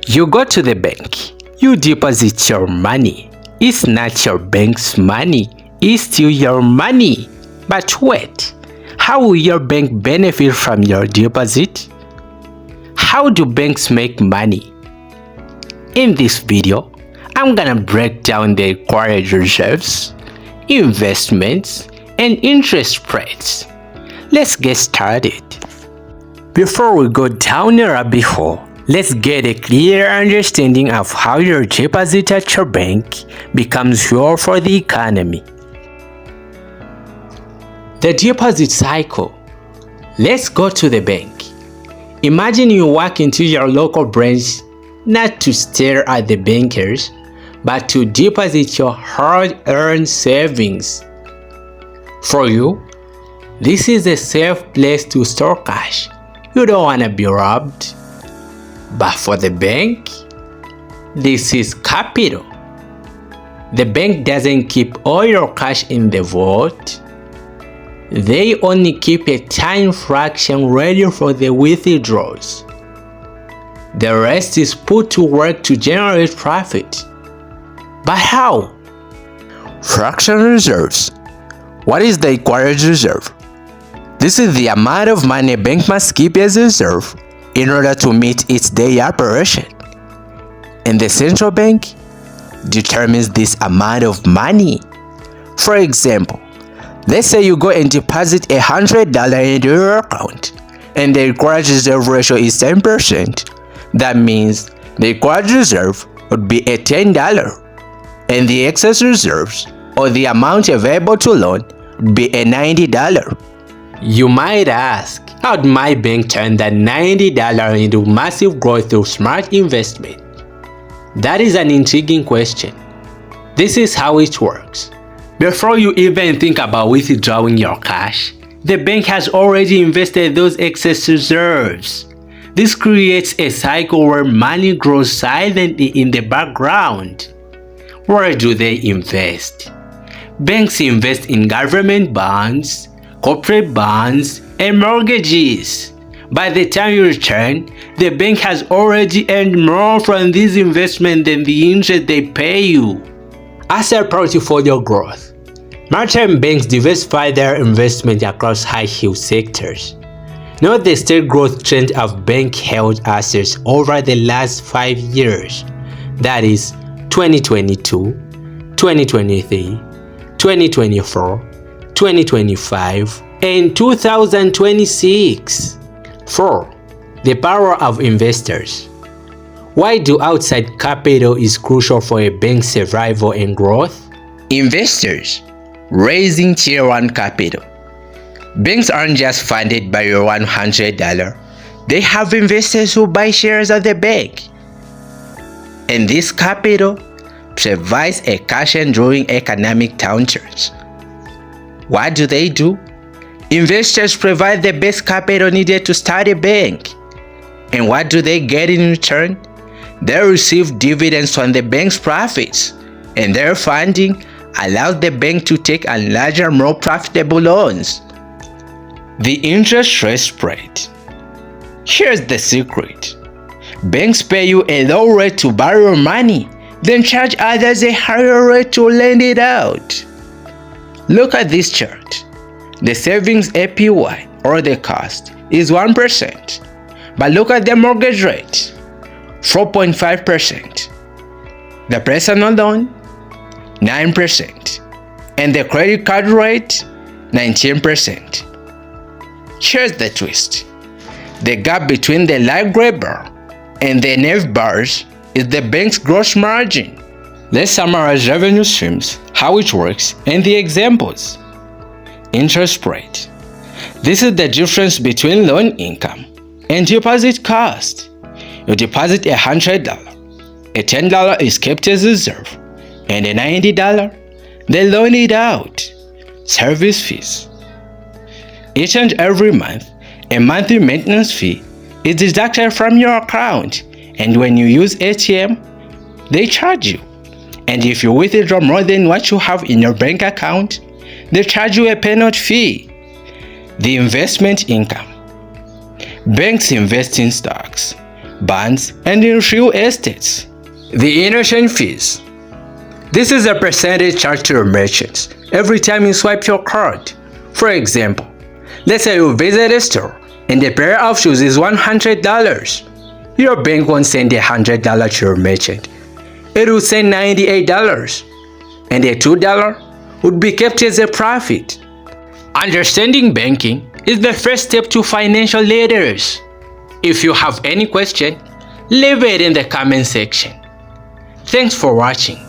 You go to the bank, you deposit your money. It's not your bank's money, it's still your money. But wait, how will your bank benefit from your deposit? How do banks make money? In this video, I'm gonna break down the required reserves, investments, and interest rates. Let's get started. Before we go down the rabbit hole, let's get a clear understanding of how your deposit at your bank becomes fuel for the economy. The deposit cycle. Let's go to the bank. Imagine you walk into your local branch not to stare at the bankers, but to deposit your hard-earned savings. For you, this is a safe place to store cash. You don't want to be robbed. But for the bank, this is capital. The bank doesn't keep all your cash in the vault. They only keep a tiny fraction ready for the withdrawals. The rest is put to work to generate profit. But how? Fractional reserves. What is the required reserve? This is the amount of money a bank must keep as a reserve in order to meet its daily operation. And the central bank determines this amount of money. For example, let's say you go and deposit $100 into your account and the required reserve ratio is 10%. That means the required reserve would be a $10 and the excess reserves or the amount available to loan would be a $90. You might ask, how'd my bank turn that $90 into massive growth through smart investment? That is an intriguing question. This is how it works. Before you even think about withdrawing your cash, the bank has already invested those excess reserves. This creates a cycle where money grows silently in the background. Where do they invest? Banks invest in government bonds, corporate bonds, and mortgages. By the time you return, the bank has already earned more from this investment than the interest they pay you. Asset portfolio growth. Maritime banks diversify their investment across high-yield sectors. Note the steady growth trend of bank-held assets over the last 5 years. That is 2022, 2023, 2024, 2025, and 2026. 4. The power of investors. Why do outside capital is crucial for a bank's survival and growth? Investors raising tier 1 capital. Banks aren't just funded by your $100. They have investors who buy shares of the bank. And this capital provides a cushion during economic downturns. What do? Investors provide the base capital needed to start a bank. And what do they get in return? They receive dividends from the bank's profits, and their funding allows the bank to take on larger, more profitable loans. The interest rate spread. Here's the secret. Banks pay you a low rate to borrow money, then charge others a higher rate to lend it out. Look at this chart. The savings APY, or the cost, is 1%. But look at the mortgage rate, 4.5%. The personal loan, 9%. And the credit card rate, 19%. Here's the twist. The gap between the light gray bar and the navy bars is the bank's gross margin. Let's summarize revenue streams, how it works, and the examples. Interest rate. This is the difference between loan income and deposit cost. You deposit $100. A $10 is kept as reserve, and a $90, they loan it out. Service fees. Each and every month, a monthly maintenance fee is deducted from your account, and when you use ATM, they charge you. And if you withdraw more than what you have in your bank account, they charge you a penalty fee. The investment income. Banks invest in stocks, bonds, and in real estates. The innocent fees. This is a percentage charged to your merchants every time you swipe your card. For example, let's say you visit a store and the pair of shoes is $100. Your bank won't send $100 to your merchant. It will send $98, and the $2 would be kept as a profit. Understanding banking is the first step to financial literacy. If you have any question, leave it in the comment section. Thanks for watching.